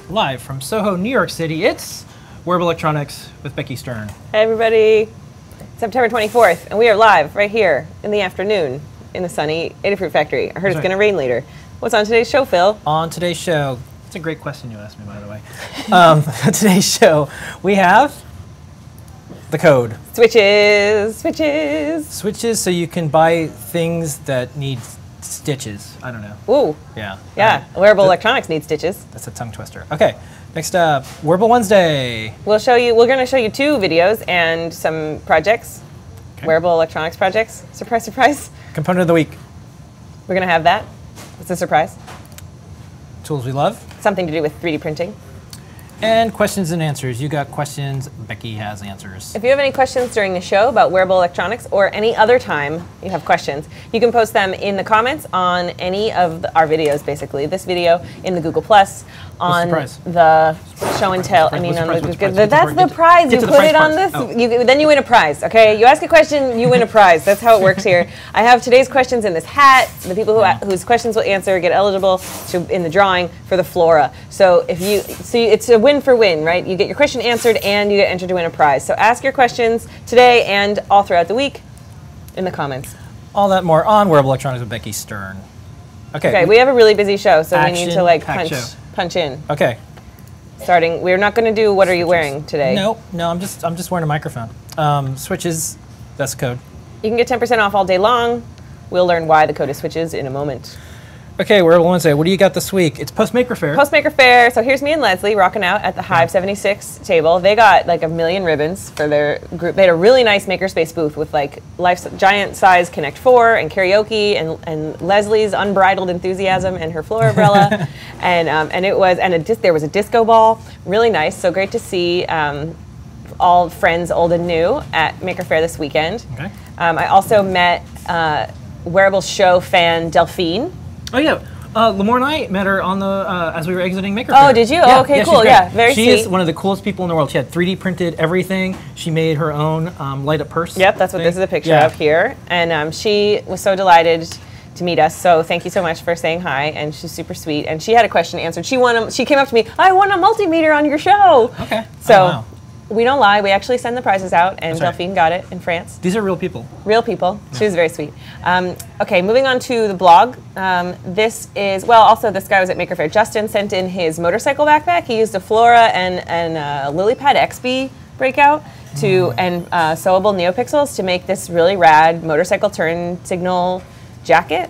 live from Soho, New York City. It's Wearable Electronics with Becky Stern. Hey everybody, September 24th, and we are live right here in the afternoon in the sunny Adafruit factory. I heard it's going to rain later. What's on today's show, Phil? On today's show, it's a great question you asked me, by the way. Today's show, we have the code. Switches. Switches so you can buy things that need stitches. I don't know. Ooh. Yeah. Wearable electronics need stitches. That's a tongue twister. Okay. Next up, Wearable Wednesday. We're going to show you 2 videos and some projects. Okay. Wearable electronics projects. Surprise, surprise. Component of the week. We're going to have that. It's a surprise. Tools we love. Something to do with 3D printing. And questions and answers. You got questions, Becky has answers. If you have any questions during the show about wearable electronics or any other time you have questions, you can post them in the comments on any of our videos, basically. This video, in the Google+, on the show and tell. I mean, that's the prize. You put it on this, then you win a prize, okay? You ask a question, you win a prize. That's how it works here. I have today's questions in this hat. The people whose questions will answer get eligible in the drawing for the Flora. So if you see, it's a win for win, right? You get your question answered and you get entered to win a prize. So ask your questions today and all throughout the week in the comments. All that more on Wearable Electronics with Becky Stern. Okay, we have a really busy show, so we need to like punch in. Okay. Starting, we're not going to do what are you wearing today? No, I'm just wearing a microphone. Switches, that's the code. You can get 10% off all day long. We'll learn why the code is switches in a moment. Okay, Wearable Wednesday. What do you got this week? It's Post-Maker Faire. Post-Maker Faire. So here's me and Leslie rocking out at the Hive 76 table. They got like 1 million ribbons for their group. They had a really nice makerspace booth with like giant size Connect 4 and karaoke and Leslie's unbridled enthusiasm and her floor umbrella, there was a disco ball. Really nice. So great to see all friends, old and new, at Maker Faire this weekend. Okay. I also met Wearable show fan Delphine. Oh yeah, Lamore and I met her on the as we were exiting Maker Faire. Oh, did you? Yeah, oh, okay, cool. Yeah, very sweet. She is one of the coolest people in the world. She had 3D printed everything. She made her own light up purse. Yep, that's what this is a picture of here. And she was so delighted to meet us. So thank you so much for saying hi. And she's super sweet. And she had a question answered. She came up to me. I won a multimeter on your show. Okay. So. Oh, wow. We don't lie. We actually send the prizes out, and Delphine got it in France. These are real people. Real people. Yeah. She was very sweet. Okay, moving on to the blog. This guy was at Maker Faire. Justin sent in his motorcycle backpack. He used a Flora and a LilyPad XB breakout and sewable NeoPixels to make this really rad motorcycle turn signal jacket.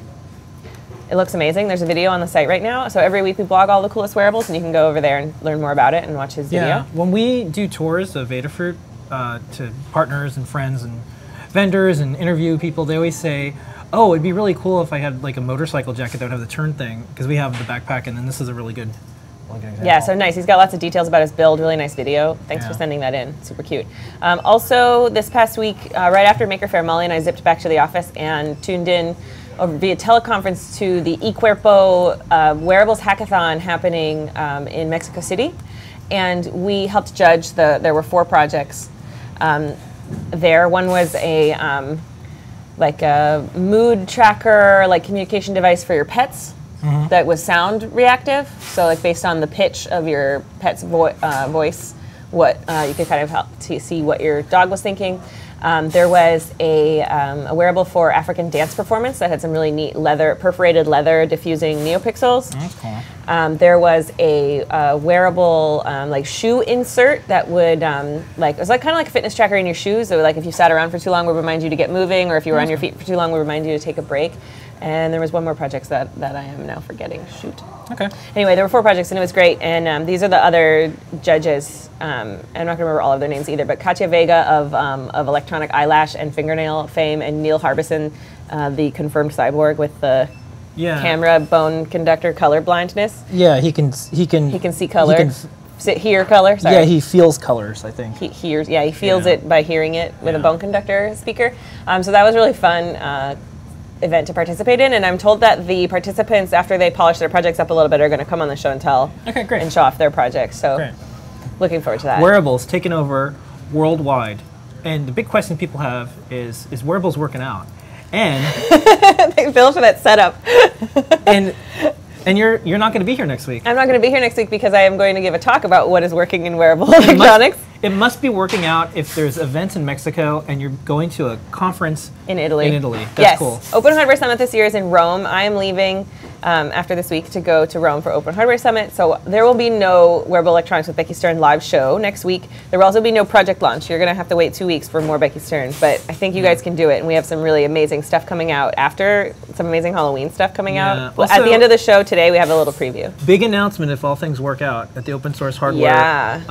It looks amazing. There's a video on the site right now. So every week we blog all the coolest wearables, and you can go over there and learn more about it and watch his video. Yeah, when we do tours of Adafruit to partners and friends and vendors and interview people, they always say, oh, it'd be really cool if I had like a motorcycle jacket that would have the turn thing, because we have the backpack, and then this is a really good example. Yeah, so nice. He's got lots of details about his build. Really nice video. Thanks for sending that in. Super cute. Also, this past week, right after Maker Faire, Molly and I zipped back to the office and tuned in via teleconference to the eCuerpo Wearables Hackathon happening in Mexico City. And we helped judge there were 4 projects there. One was a mood tracker, like communication device for your pets that was sound reactive. So like based on the pitch of your pet's voice, you could kind of help to see what your dog was thinking. There was a wearable for African dance performance that had some really neat perforated leather diffusing NeoPixels. That's cool. There was a wearable like shoe insert that would it was like kind of like a fitness tracker in your shoes. So like if you sat around for too long, would remind you to get moving, or if you were on your feet for too long, would remind you to take a break. And there was one more project that I am now forgetting. Shoot. Okay. Anyway, there were 4 projects, and it was great. And these are the other judges. I'm not going to remember all of their names either, but Katya Vega of Electronic Eyelash and Fingernail fame, and Neil Harbison, the confirmed cyborg with the camera bone conductor color blindness. Yeah, he can see color. Hear color. Sorry. Yeah, he feels colors, I think. He hears. Yeah, he feels it by hearing it with a bone conductor speaker. So that was really fun. Event to participate in, and I'm told that the participants, after they polish their projects up a little bit, are going to come on the show and tell and show off their projects. So looking forward to that. Wearables taking over worldwide, and the big question people have is Wearables working out? And thanks Bill for that setup. And And you're not going to be here next week. I'm not going to be here next week because I am going to give a talk about what is working in wearable electronics. It must be working out if there's events in Mexico and you're going to a conference in Italy. That's cool. Open Hardware Summit this year is in Rome. I am leaving after this week to go to Rome for Open Hardware Summit. So there will be no Wearable Electronics with Becky Stern live show next week. There will also be no project launch. You're going to have to wait 2 weeks for more Becky Stern. But I think you guys can do it. And we have some really amazing stuff coming out after, some amazing Halloween stuff coming out. Also, at the end of the show today, we have a little preview. Big announcement if all things work out at the Open Source Hardware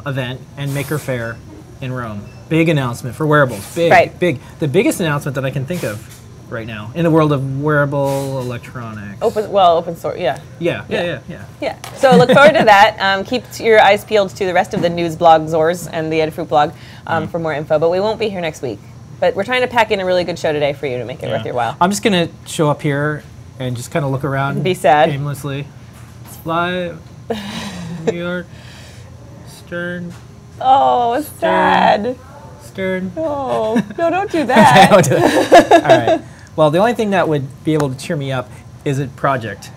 event and Maker Faire in Rome. Big announcement for wearables. Big. The biggest announcement that I can think of right now in the world of wearable electronics. Open source, yeah. Yeah. So look forward to that. Keep your eyes peeled to the rest of the news blog, Zors, and the Adafruit blog for more info. But we won't be here next week. But we're trying to pack in a really good show today for you to make it worth your while. I'm just going to show up here and just kind of look around. Be sad. Aimlessly. Fly, New York, Stern. Oh, sad. Stern. Oh, no, don't do that. Okay, I won't do that. All right. Well, the only thing that would be able to cheer me up is a project.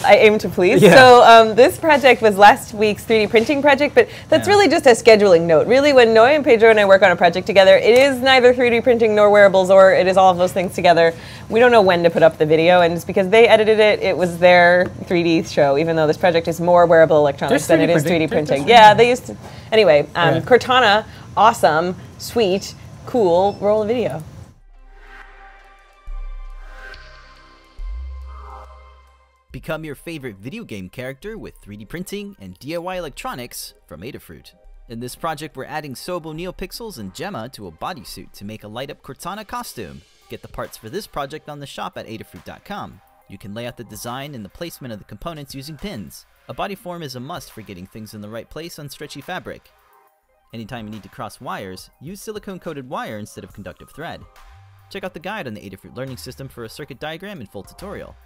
I aim to please. Yeah. So this project was last week's 3D printing project, but that's really just a scheduling note. Really, when Noe and Pedro and I work on a project together, it is neither 3D printing nor wearables, or it is all of those things together. We don't know when to put up the video, and it's because they edited it, it was their 3D show, even though this project is more wearable electronics than it is 3D printing. Yeah, they used to. Anyway, Cortana, awesome, sweet, cool, roll a video. Become your favorite video game character with 3D printing and DIY electronics from Adafruit. In this project, we're adding Sobo NeoPixels and Gemma to a bodysuit to make a light-up Cortana costume. Get the parts for this project on the shop at adafruit.com. You can lay out the design and the placement of the components using pins. A body form is a must for getting things in the right place on stretchy fabric. Anytime you need to cross wires, use silicone-coated wire instead of conductive thread. Check out the guide on the Adafruit Learning System for a circuit diagram and full tutorial.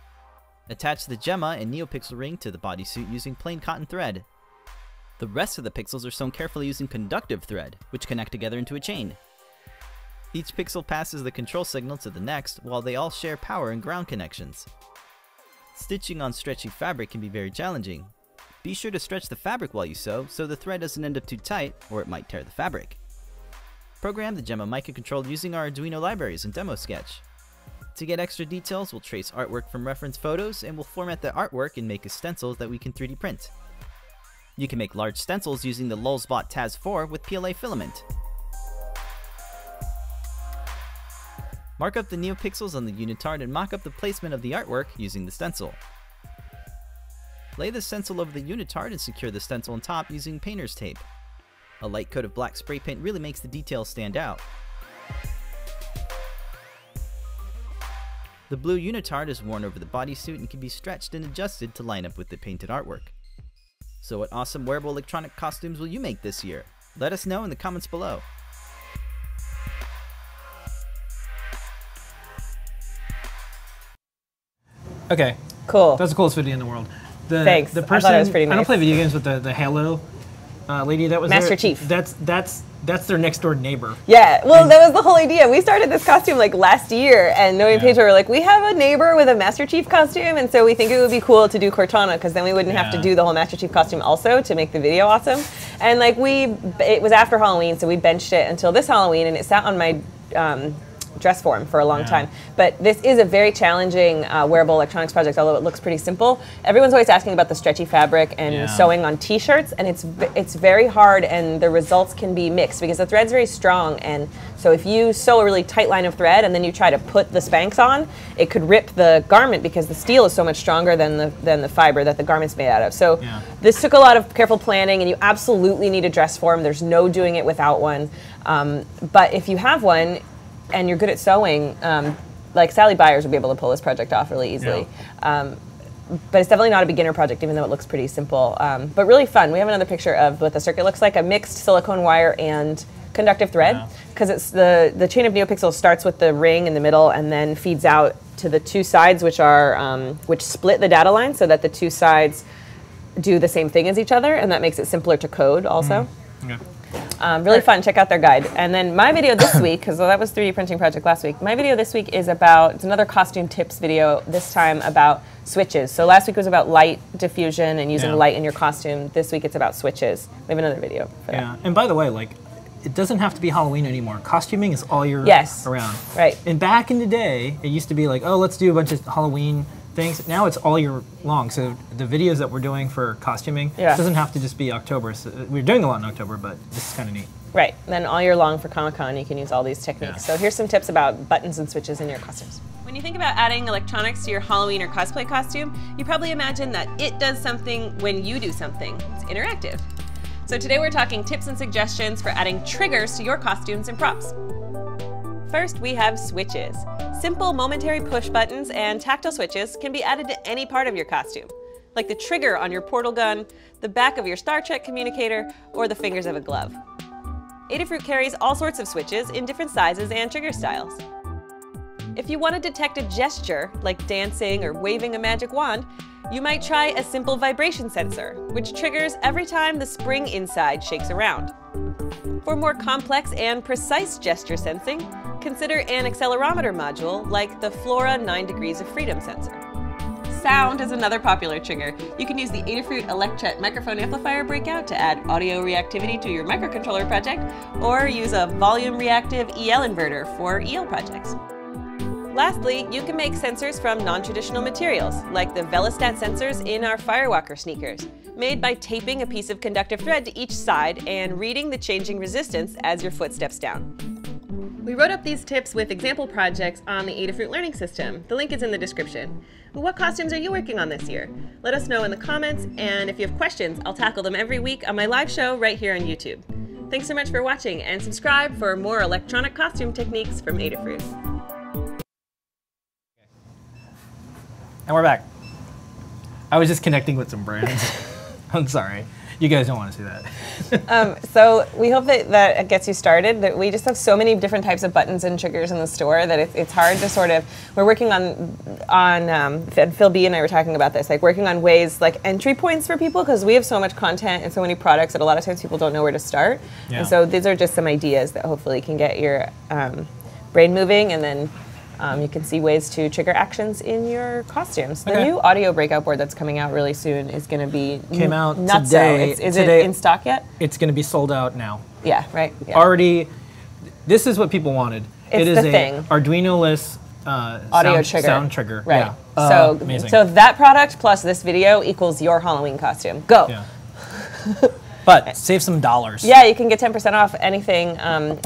Attach the Gemma and NeoPixel ring to the bodysuit using plain cotton thread. The rest of the pixels are sewn carefully using conductive thread, which connect together into a chain. Each pixel passes the control signal to the next, while they all share power and ground connections. Stitching on stretchy fabric can be very challenging. Be sure to stretch the fabric while you sew, so the thread doesn't end up too tight, or it might tear the fabric. Program the Gemma microcontroller using our Arduino libraries and Demo Sketch. To get extra details, we'll trace artwork from reference photos, and we'll format the artwork and make a stencil that we can 3D print. You can make large stencils using the Lulzbot TAS4 with PLA filament. Mark up the NeoPixels on the unitard and mock up the placement of the artwork using the stencil. Lay the stencil over the unitard and secure the stencil on top using painter's tape. A light coat of black spray paint really makes the details stand out. The blue unitard is worn over the bodysuit and can be stretched and adjusted to line up with the painted artwork. So what awesome wearable electronic costumes will you make this year? Let us know in the comments below. Okay. Cool. That's the coolest video in the world. Thanks. The person, I thought it was pretty nice. I don't play video games with the Halo lady that was Master there. Chief. That's their next door neighbor. Yeah, well, that was the whole idea. We started this costume like last year, and Noe and Pedro were like, we have a neighbor with a Master Chief costume, and so we think it would be cool to do Cortana, because then we wouldn't have to do the whole Master Chief costume also to make the video awesome. And like it was after Halloween, so we benched it until this Halloween, and it sat on my dress form for a long time. But this is a very challenging wearable electronics project, although it looks pretty simple. Everyone's always asking about the stretchy fabric and sewing on t-shirts, and it's very hard, and the results can be mixed because the thread's very strong, and so if you sew a really tight line of thread and then you try to put the Spanx on, it could rip the garment because the steel is so much stronger than the fiber that the garment's made out of. So this took a lot of careful planning, and you absolutely need a dress form. There's no doing it without one. But if you have one, and you're good at sewing, like Sally Byers would be able to pull this project off really easily. But it's definitely not a beginner project, even though it looks pretty simple. But really fun. We have another picture of what the circuit looks like, a mixed silicone wire and conductive thread, because it's the chain of NeoPixels starts with the ring in the middle and then feeds out to the two sides, which split the data line so that the two sides do the same thing as each other, and that makes it simpler to code also. Really fun. Check out their guide. And then my video this week, because that was 3D printing project last week. My video this week is about, it's another costume tips video, this time about switches. So last week was about light diffusion and using light in your costume. This week it's about switches. We have another video for that. Yeah, and by the way, like, it doesn't have to be Halloween anymore. Costuming is all year around. Right. And back in the day, it used to be like, oh, let's do a bunch of Halloween things. Now it's all year long. So the videos that we're doing for costuming doesn't have to just be October. So we're doing a lot in October, but this is kind of neat. Right. Then all year long for Comic-Con, you can use all these techniques. So here's some tips about buttons and switches in your costumes. When you think about adding electronics to your Halloween or cosplay costume, you probably imagine that it does something when you do something. It's interactive. So today we're talking tips and suggestions for adding triggers to your costumes and props. First, we have switches. Simple momentary push buttons and tactile switches can be added to any part of your costume, like the trigger on your portal gun, the back of your Star Trek communicator, or the fingers of a glove. Adafruit carries all sorts of switches in different sizes and trigger styles. If you want to detect a gesture, like dancing or waving a magic wand, you might try a simple vibration sensor, which triggers every time the spring inside shakes around. For more complex and precise gesture sensing, consider an accelerometer module like the Flora 9 Degrees of Freedom sensor. Sound is another popular trigger. You can use the Adafruit Electret microphone amplifier breakout to add audio reactivity to your microcontroller project, or use a volume reactive EL inverter for EL projects. Lastly, you can make sensors from non-traditional materials, like the Velostat sensors in our Firewalker sneakers, made by taping a piece of conductive thread to each side and reading the changing resistance as your foot steps down. We wrote up these tips with example projects on the Adafruit Learning System. The link is in the description. What costumes are you working on this year? Let us know in the comments, and if you have questions, I'll tackle them every week on my live show right here on YouTube. Thanks so much for watching, and subscribe for more electronic costume techniques from Adafruit. And we're back. I was just connecting with some brands. I'm sorry. You guys don't want to see that. So we hope that gets you started. That we just have so many different types of buttons and triggers in the store that it's hard to sort of. We're working on Phil B and I were talking about this, like working on ways like entry points for people, because we have so much content and so many products that a lot of times people don't know where to start. Yeah. And so these are just some ideas that hopefully can get your brain moving, and then you can see ways to trigger actions in your costumes. The new audio breakout board that's coming out really soon is going to be Came out nuts. today. Is it in stock yet? It's going to be sold out now. Yeah, right. Yeah. Already, this is what people wanted. It's it is the thing. Arduino-less audio sound trigger. Right. Yeah. Amazing. So that product plus this video equals your Halloween costume. Go. Yeah. But save some dollars. Yeah, you can get 10% off anything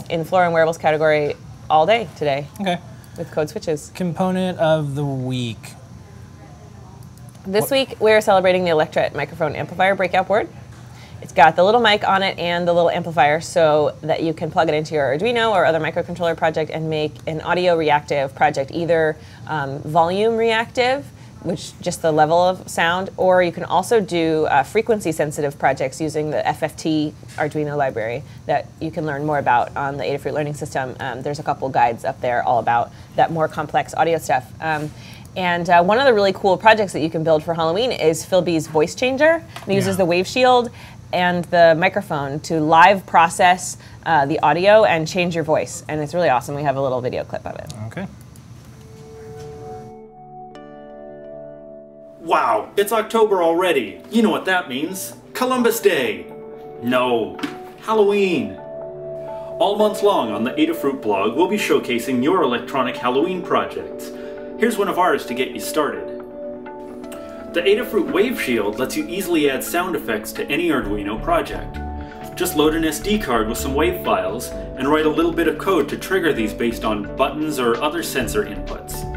in the Flora and Wearables category all day today. Okay. With code switches. Component of the week. This week we're celebrating the Electret microphone amplifier breakout board. It's got the little mic on it and the little amplifier so that you can plug it into your Arduino or other microcontroller project and make an audio reactive project, either volume reactive, which just the level of sound, or you can also do frequency sensitive projects using the FFT Arduino library that you can learn more about on the Adafruit Learning System. There's a couple guides up there all about that more complex audio stuff. And one of the really cool projects that you can build for Halloween is Phil B's voice changer. It uses the wave shield and the microphone to live process the audio and change your voice. And it's really awesome. We have a little video clip of it. Okay. Wow, it's October already. You know what that means. Columbus Day. No, Halloween. All month long on the Adafruit blog, we'll be showcasing your electronic Halloween projects. Here's one of ours to get you started. The Adafruit Wave Shield lets you easily add sound effects to any Arduino project. Just load an SD card with some wave files and write a little bit of code to trigger these based on buttons or other sensor inputs.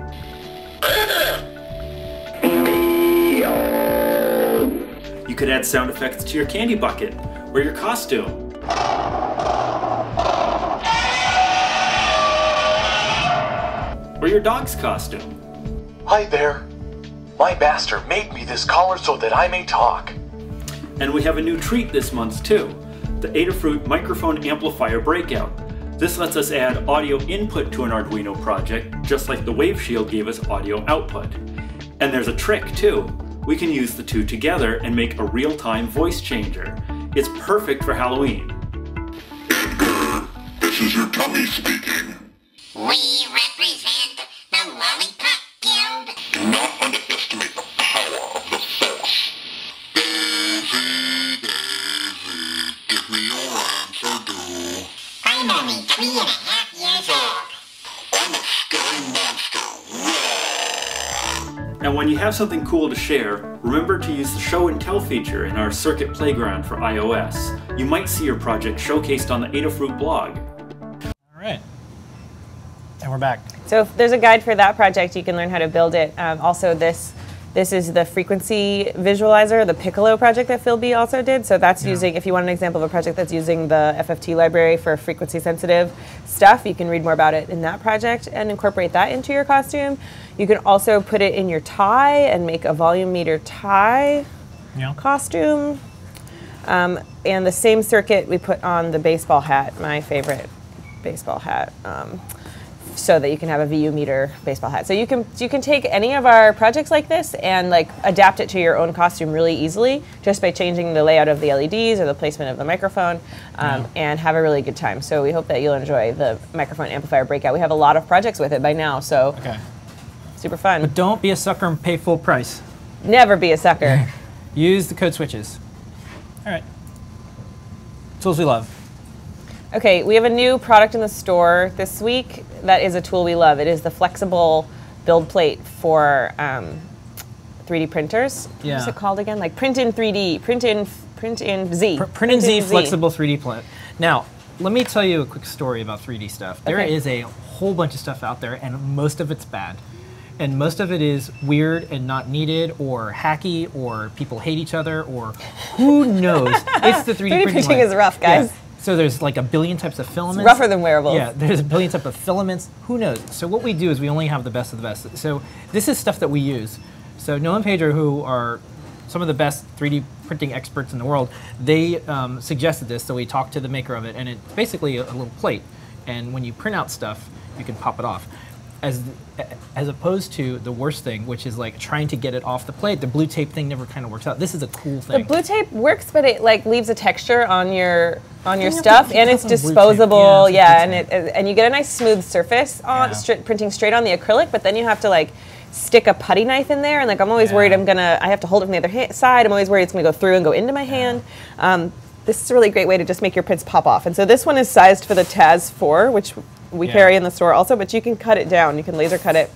You could add sound effects to your candy bucket or your costume. Or your dog's costume. Hi there. My master made me this collar so that I may talk. And we have a new treat this month too, the Adafruit Microphone Amplifier Breakout. This lets us add audio input to an Arduino project, just like the Wave Shield gave us audio output. And there's a trick too. We can use the two together and make a real-time voice changer. It's perfect for Halloween. This is your tummy speaking. We represent the Lollipop Guild. Do not underestimate the power of the Force. Daisy, Daisy, give me your answer, do. I'm only 3.5 years old. I'm a scary monster. Roar! Now when you have something cool to share, remember to use the Show and Tell feature in our Circuit Playground for iOS. You might see your project showcased on the Adafruit blog. All right. And we're back. So if there's a guide for that project, you can learn how to build it. Also, this is the frequency visualizer, the Piccolo project that Phil B also did. So that's using, if you want an example of a project that's using the FFT library for frequency sensitive stuff, you can read more about it in that project and incorporate that into your costume. You can also put it in your tie and make a volume meter tie costume. And the same circuit we put on the baseball hat, my favorite baseball hat. So that you can have a VU meter baseball hat. So you can take any of our projects like this and like adapt it to your own costume really easily just by changing the layout of the LEDs or the placement of the microphone and have a really good time. So we hope that you'll enjoy the microphone amplifier breakout. We have a lot of projects with it by now, so super fun. But don't be a sucker and pay full price. Never be a sucker. Use the code switches. All right. Tools we love. Okay, we have a new product in the store this week that is a tool we love. It is the flexible build plate for 3D printers. Yeah. What's it called again? Like print in 3D, print in Z. Print in Z flexible 3D plate. Now, let me tell you a quick story about 3D stuff. There is a whole bunch of stuff out there, and most of it's bad. And most of it is weird and not needed, or hacky, or people hate each other, or who knows. It's the 3D printing is rough, guys. Yeah. So there's like a billion types of filaments. It's rougher than wearables. Yeah, there's a billion types of filaments. Who knows? So what we do is we only have the best of the best. So this is stuff that we use. So Noah and Pedro, who are some of the best 3D printing experts in the world, they suggested this, so we talked to the maker of it, and it's basically a little plate. And when you print out stuff, you can pop it off. As opposed to the worst thing, which is like trying to get it off the plate. The blue tape thing never kind of works out. This is a cool thing. The blue tape works, but it like leaves a texture on your stuff, and it's disposable. Yeah, and you get a nice smooth surface on printing straight on the acrylic. But then you have to like stick a putty knife in there, and like I'm always worried I have to hold it from the other side. I'm always worried it's going to go through and go into my hand. This is a really great way to just make your prints pop off. And so this one is sized for the Taz 4, which we carry in the store also, but you can cut it down. You can laser cut it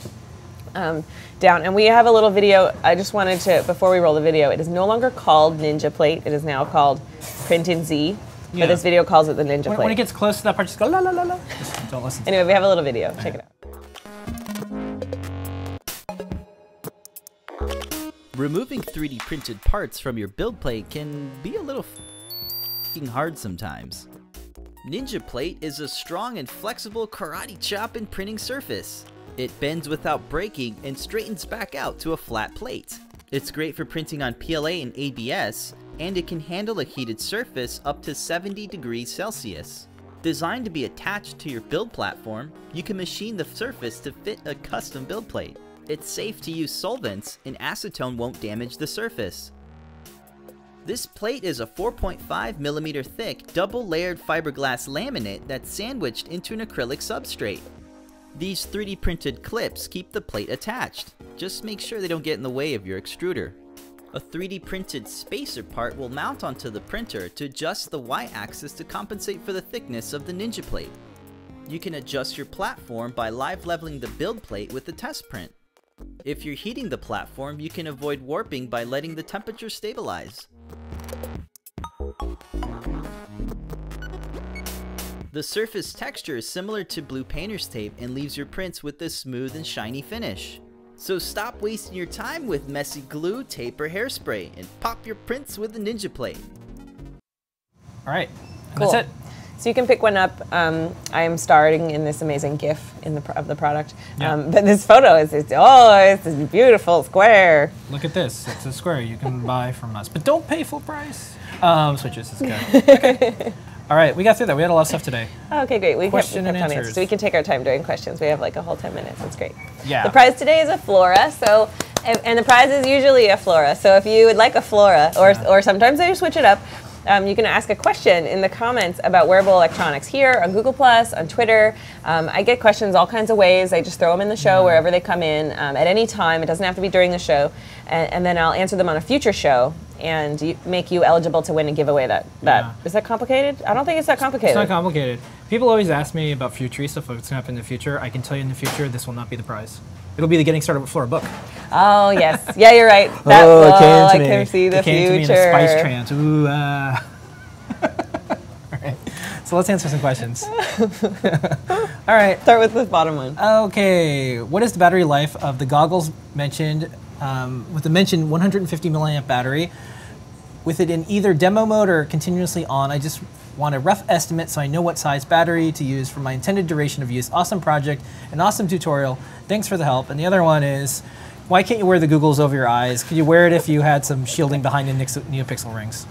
down. And we have a little video. I just wanted to, before we roll the video, it is no longer called Ninja Plate. It is now called Print in Z. But this video calls it the Ninja Plate. When it gets close to that part, just go la la la la. Just don't listen. Anyway, we have a little video. Check it out. Removing 3D printed parts from your build plate can be a little f***ing hard sometimes. Ninja Plate is a strong and flexible karate chop and printing surface. It bends without breaking and straightens back out to a flat plate. It's great for printing on PLA and ABS, and it can handle a heated surface up to 70 degrees Celsius. Designed to be attached to your build platform, you can machine the surface to fit a custom build plate. It's safe to use solvents, and acetone won't damage the surface. This plate is a 4.5mm thick, double-layered fiberglass laminate that's sandwiched into an acrylic substrate. These 3D printed clips keep the plate attached. Just make sure they don't get in the way of your extruder. A 3D printed spacer part will mount onto the printer to adjust the Y-axis to compensate for the thickness of the Ninja Plate. You can adjust your platform by live leveling the build plate with the test print. If you're heating the platform, you can avoid warping by letting the temperature stabilize. The surface texture is similar to blue painter's tape and leaves your prints with a smooth and shiny finish. So stop wasting your time with messy glue, tape, or hairspray and pop your prints with the Ninja Plate. All right, cool. That's it. So you can pick one up. I am starring in this amazing GIF of the product. But this photo is, it's this beautiful square. Look at this. It's a square you can buy from us. But don't pay full price. Switches is good. Okay. All right, we got through that. We had a lot of stuff today. Okay, great. We kept and answers. So we can take our time doing questions. We have like a whole 10 minutes. That's great. Yeah. The prize today is a Flora. So, and the prize is usually a Flora. So if you would like a Flora, or sometimes they switch it up, you can ask a question in the comments about wearable electronics here on Google+, on Twitter. I get questions all kinds of ways. I just throw them in the show wherever they come in at any time. It doesn't have to be during the show. And then I'll answer them on a future show and make you eligible to win a giveaway. Is that complicated? I don't think it's that complicated. It's not complicated. People always ask me about future stuff, what's going to happen in the future. I can tell you in the future, this will not be the prize. It'll be the Getting Started with Flora book. Oh, yes. Yeah, you're right. It came to me. I can see the it came future. To me in a spice trance. Ooh, All right. So let's answer some questions. All right. Start with the bottom one. Okay. What is the battery life of the goggles mentioned, with the mentioned 150 milliamp battery? With it in either demo mode or continuously on, I just want a rough estimate so I know what size battery to use for my intended duration of use. Awesome project, an awesome tutorial. Thanks for the help. And the other one is, why can't you wear the googles over your eyes? Could you wear it if you had some shielding behind the NeoPixel rings?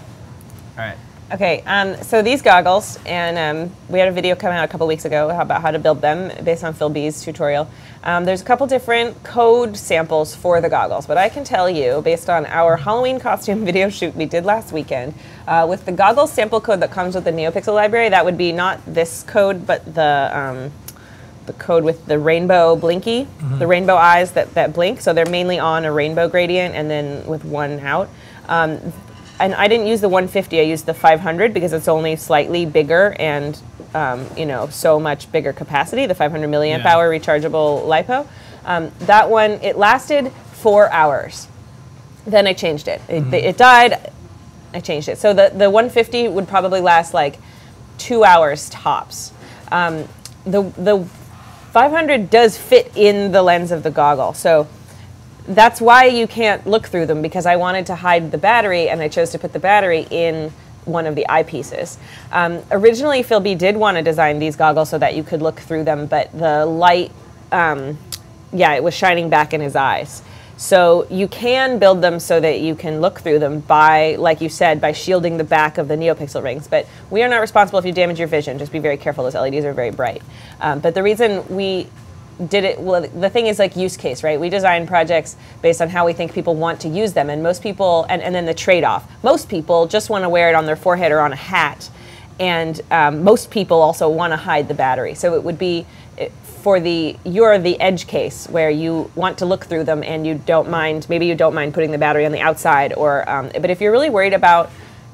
All right. Okay, so these goggles, and we had a video come out a couple weeks ago about how to build them based on Phil B's tutorial. There's a couple different code samples for the goggles, but I can tell you, based on our Halloween costume video shoot we did last weekend, with the goggles sample code that comes with the NeoPixel library, that would be not this code, but the code with the rainbow blinky, the rainbow eyes that blink. So they're mainly on a rainbow gradient and then with one out. And I didn't use the 150, I used the 500 because it's only slightly bigger and so much bigger capacity, the 500 milliamp hour rechargeable LiPo. That one, it lasted 4 hours. Then I changed it. It died, I changed it. So the 150 would probably last like 2 hours tops. The 500 does fit in the lens of the goggle. So that's why you can't look through them, because I wanted to hide the battery and I chose to put the battery in one of the eyepieces. Originally, Phil B did want to design these goggles so that you could look through them, but the light, it was shining back in his eyes. So you can build them so that you can look through them by, like you said, by shielding the back of the NeoPixel rings. But we are not responsible if you damage your vision. Just be very careful. Those LEDs are very bright. But the reason we did it, well, the thing is like use case, right? We design projects based on how we think people want to use them, and most people, and then the trade-off. Most people just want to wear it on their forehead or on a hat, and most people also want to hide the battery. So it would be you're the edge case where you want to look through them and you don't mind, maybe you don't mind putting the battery on the outside, or but if you're really worried about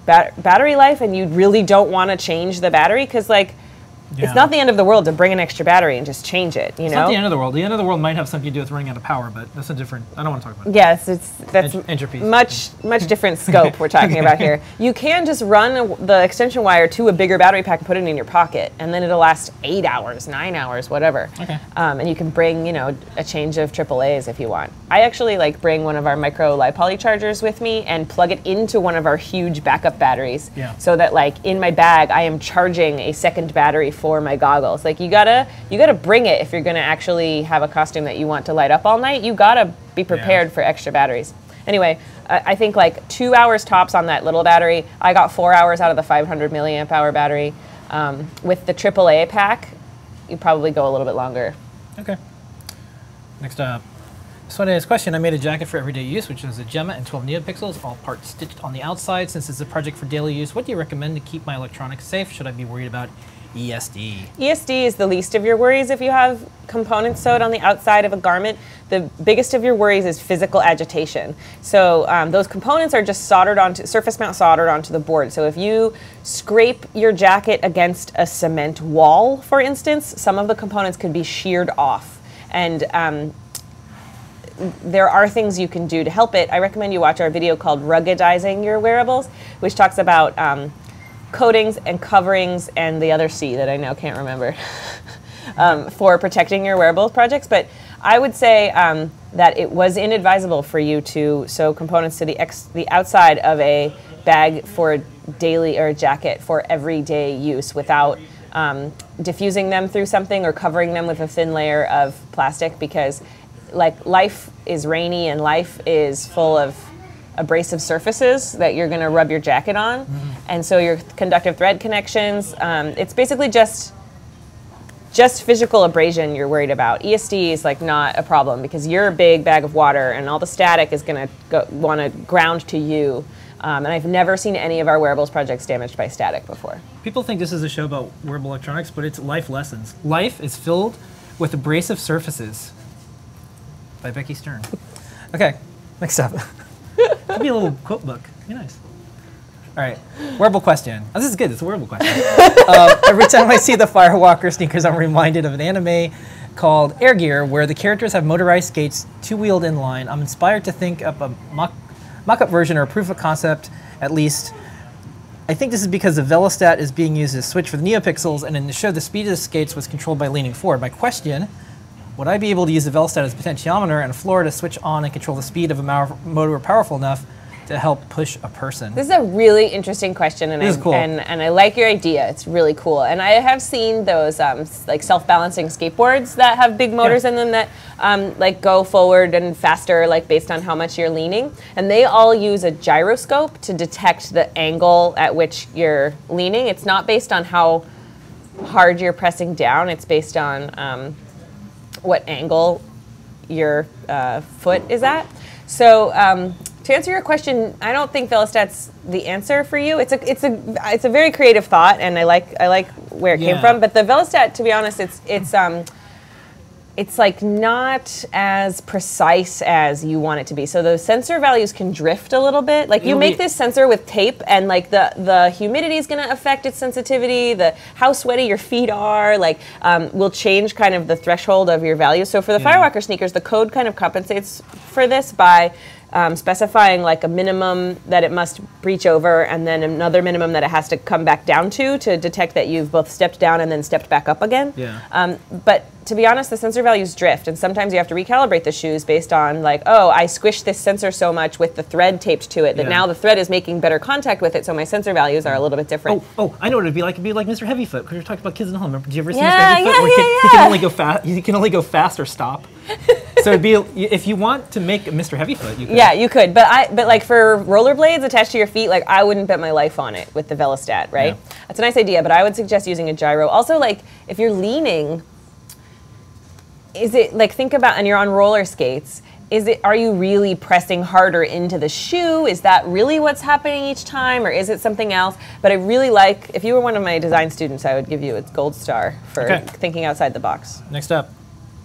battery life and you really don't want to change the battery, because like, it's not the end of the world to bring an extra battery and just change it, you know? It's not the end of the world. The end of the world might have something to do with running out of power, but that's a different, I don't want to talk about it. Yes, that's entropy. much different scope we're talking about here. You can just run the extension wire to a bigger battery pack and put it in your pocket, and then it'll last 8 hours, 9 hours, whatever. Okay. And you can bring, a change of AAAs if you want. I actually bring one of our micro LiPoly chargers with me and plug it into one of our huge backup batteries, so that in my bag I am charging a second battery for my goggles. You gotta bring it if you're gonna actually have a costume that you want to light up all night. You gotta be prepared for extra batteries. Anyway, I think 2 hours tops on that little battery. I got 4 hours out of the 500 milliamp hour battery. With the AAA pack, you probably go a little bit longer. Okay. Next up. This one is question. I made a jacket for everyday use, which is a Gemma and 12 NeoPixels, all parts stitched on the outside. Since it's a project for daily use, what do you recommend to keep my electronics safe? Should I be worried about ESD? ESD is the least of your worries if you have components sewed on the outside of a garment. The biggest of your worries is physical agitation. So those components are just surface mount soldered onto the board. So if you scrape your jacket against a cement wall, for instance, some of the components could be sheared off. And there are things you can do to help it. I recommend you watch our video called Ruggedizing Your Wearables, which talks about coatings and coverings and the other C that I now can't remember for protecting your wearables projects. But I would say that it was inadvisable for you to sew components to the outside of a bag for daily or a jacket for everyday use without diffusing them through something or covering them with a thin layer of plastic, because life is rainy and life is full of abrasive surfaces that you're going to rub your jacket on. And so your conductive thread connections, it's basically just physical abrasion you're worried about. ESD is not a problem because you're a big bag of water and all the static is going to want to ground to you. And I've never seen any of our wearables projects damaged by static before. People think this is a show about wearable electronics, but it's life lessons. Life is filled with abrasive surfaces. By Becky Stern. Okay, next up. Could be a little quote book. Be nice. All right, wearable question. Oh, this is good. It's a wearable question. Every time I see the Firewalker sneakers, I'm reminded of an anime called Air Gear, where the characters have motorized skates, two-wheeled inline. I'm inspired to think up a mock-up version or a proof of concept, at least. I think this is because the Velostat is being used as a switch for the NeoPixels, and in the show, the speed of the skates was controlled by leaning forward. My question: would I be able to use the Velostat as a potentiometer and a floor to switch on and control the speed of a motor powerful enough to help push a person? This is a really interesting question, and This is cool. and I like your idea. It's really cool. And I have seen those like self-balancing skateboards that have big motors in them that like go forward and faster, like based on how much you're leaning. And they all use a gyroscope to detect the angle at which you're leaning. It's not based on how hard you're pressing down. It's based on what angle your foot is at. So to answer your question, I don't think Velostat's the answer for you. It's a very creative thought, and I like where it came from. But the Velostat, to be honest, it's like not as precise as you want it to be. So the sensor values can drift a little bit. Like you make this sensor with tape, and like the humidity is going to affect its sensitivity. How sweaty your feet are, like will change kind of the threshold of your value. So for the Firewalker sneakers, the code kind of compensates for this by specifying like a minimum that it must breach over, and then another minimum that it has to come back down to detect that you've both stepped down and then stepped back up again. Yeah. But to be honest, the sensor values drift, and sometimes you have to recalibrate the shoes based on like, oh, I squished this sensor so much with the thread taped to it that now the thread is making better contact with it, so my sensor values are a little bit different. Oh, I know what it'd be like. It'd be like Mr. Heavyfoot, because we were talking about kids in the home. Remember, did you ever see Mr. Yeah, Heavyfoot? yeah, Where yeah, he can only go fast. You can only go fast or stop. So it'd be, if you want to make a Mr. Heavyfoot, you could. Yeah, you could, but like for rollerblades attached to your feet, like I wouldn't bet my life on it with the Velostat, right? Yeah. That's a nice idea, but I would suggest using a gyro. Also, like if you're leaning, is it like think about, and you're on roller skates, are you really pressing harder into the shoe? Is that really what's happening each time, or is it something else? But I really like, if you were one of my design students, I would give you a gold star for thinking outside the box. Next up,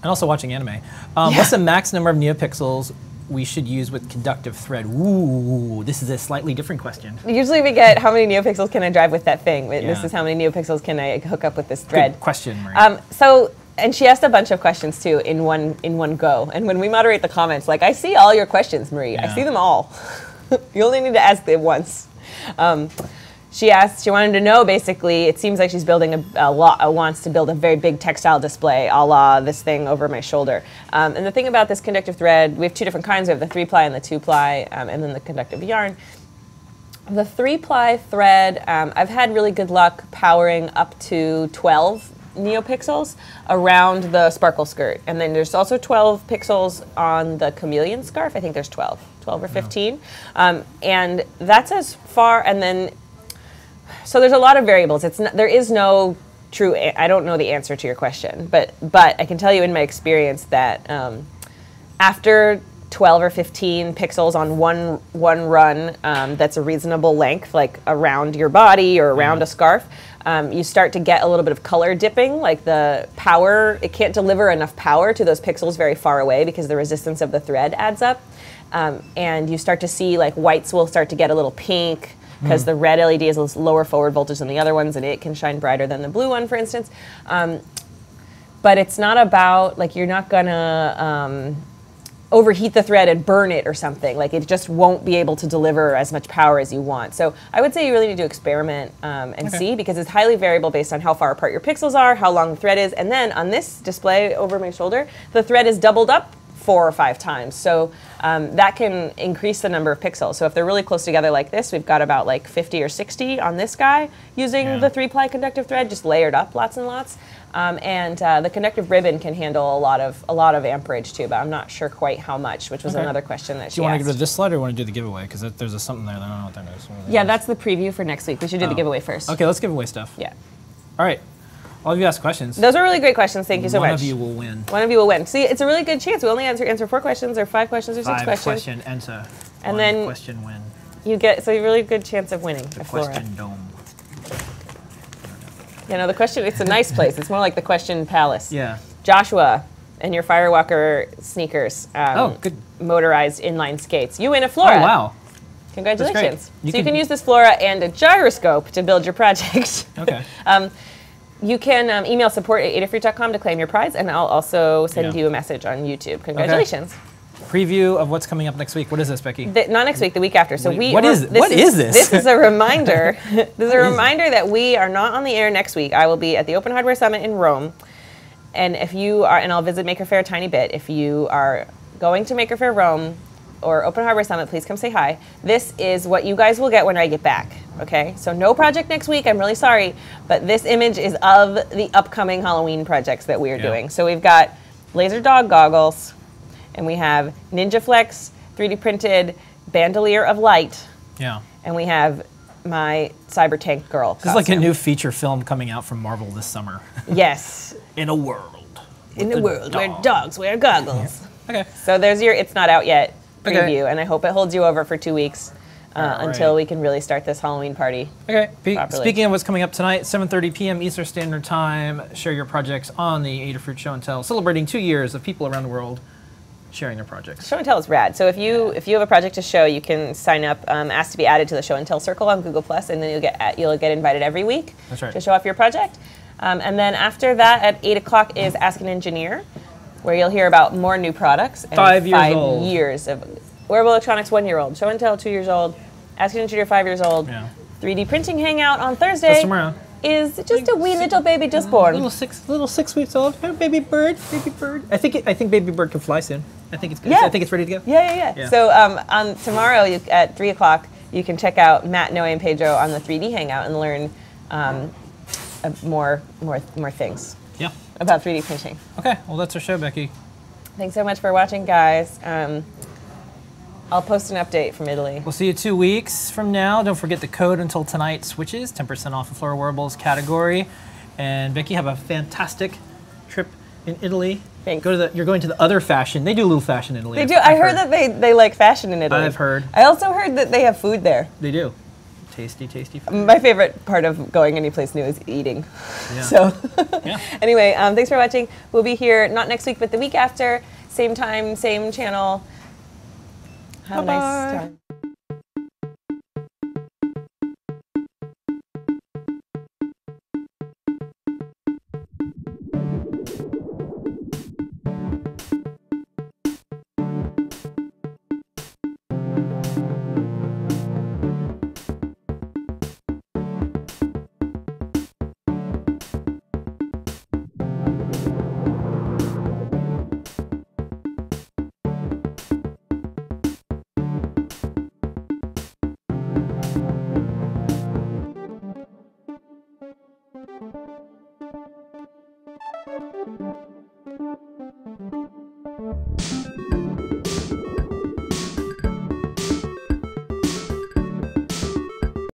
and also watching anime. What's the max number of NeoPixels we should use with conductive thread? Ooh, this is a slightly different question. Usually we get how many NeoPixels can I drive with that thing? This is how many NeoPixels can I hook up with this thread? Good question, Marie. And she asked a bunch of questions too in one go. And when we moderate the comments, like I see all your questions, Marie. I see them all. You only need to ask them once. She wanted to know basically, it seems like she's building wants to build a very big textile display a la this thing over my shoulder. And the thing about this conductive thread, we have two different kinds. We have the 3-ply and the 2-ply, and then the conductive yarn. The 3-ply thread, I've had really good luck powering up to 12 NeoPixels around the sparkle skirt. And then there's also 12 pixels on the chameleon scarf. I think there's 12 or 15. And that's as far, and then, so there's a lot of variables. There is no true, I don't know the answer to your question, but I can tell you in my experience that after 12 or 15 pixels on one run that's a reasonable length, like around your body or around a scarf, you start to get a little bit of color dipping, like the power, it can't deliver enough power to those pixels very far away because the resistance of the thread adds up. And you start to see like whites will start to get a little pink because the red LED is a lower forward voltage than the other ones, and it can shine brighter than the blue one, for instance. But it's not about, like, you're not gonna overheat the thread and burn it or something. Like, it just won't be able to deliver as much power as you want. So I would say you really need to experiment and see, because it's highly variable based on how far apart your pixels are, how long the thread is, and then on this display over my shoulder, the thread is doubled up 4 or 5 times. So that can increase the number of pixels. So if they're really close together like this, we've got about like 50 or 60 on this guy using the 3-ply conductive thread, just layered up lots and lots. And the conductive ribbon can handle a lot of amperage too, but I'm not sure quite how much, which was another question that she asked. Do you want to go to this slide, or do you want to do the giveaway? Because there's something there that I don't know what that is. Yeah, that's the preview for next week. We should do the giveaway first. Okay, let's give away stuff. Yeah. All right. All of you asked questions. Those are really great questions. Thank you so much. One of you will win. One of you will win. See, it's a really good chance. We only answer 4 questions or 5 questions or 6 questions. 5 question enter. And 1 then question win. you get a really good chance of winning The a Flora. question dome. You know, the question, it's a nice place. It's more like the Question Palace. Yeah. Joshua and your Firewalker sneakers. Oh, good. Motorized inline skates. You win a Flora. Oh, wow. Congratulations. You So you can use this Flora and a gyroscope to build your project. Okay. You can email support@adafruit.com to claim your prize, and I'll also send Yeah. you a message on YouTube. Congratulations. Preview of what's coming up next week. What is this, Becky? Not next week, the week after. So What is this? This is a reminder. This is a reminder that we are not on the air next week. I will be at the Open Hardware Summit in Rome, and if you are, and I'll visit Maker Faire a tiny bit. If you are going to Maker Faire Rome or Open Hardware Summit, please come say hi. This is what you guys will get when I get back. Okay, so no project next week. I'm really sorry, but this image is of the upcoming Halloween projects that we are doing. So we've got laser dog goggles. And we have Ninja Flex 3D printed bandolier of light. Yeah. And we have my Cyber Tank Girl. This is like a new feature film coming out from Marvel this summer. Yes. In a world. In a world where dogs wear goggles. Okay. So there's your It's Not Out Yet preview. Okay. And I hope it holds you over for 2 weeks until we can really start this Halloween party. Okay. Properly. Speaking of what's coming up tonight, 7:30 p.m. Eastern Standard Time, share your projects on the Adafruit Show and Tell, celebrating 2 years of people around the world sharing their projects. Show and Tell is rad. So if you have a project to show, you can sign up, ask to be added to the Show and Tell circle on Google+, and then you'll get invited every week. That's right. To show off your project. And then after that, at 8 o'clock is Ask an Engineer, where you'll hear about more new products. And 5 years old. 5 years of Wearable Electronics, 1-year-old. Show and Tell, 2 years old. Ask an Engineer, 5 years old. Yeah. 3D printing hangout on Thursday. That's tomorrow. Is just a wee little baby just born. Little 6 weeks old. Baby bird. I think baby bird can fly soon. I think it's good. Yeah. I think it's ready to go. Yeah. So on tomorrow at 3 o'clock, you can check out Matt, Noe, and Pedro on the 3D Hangout and learn more things Yeah. about 3D printing. Okay. Well, that's our show, Becky. Thanks so much for watching, guys. I'll post an update from Italy. We'll see you 2 weeks from now. Don't forget the code until tonight switches, 10% off the Flora Wearables category. And Becky, have a fantastic trip in Italy. Thanks. You're going to the other fashion. They do a little fashion in Italy. They do. I heard that they like fashion in Italy. I've heard. I also heard that they have food there. They do. Tasty food. My favorite part of going anyplace new is eating. Yeah. So, Yeah. Anyway, thanks for watching. We'll be here not next week, but the week after. Same time, same channel. Have a nice time.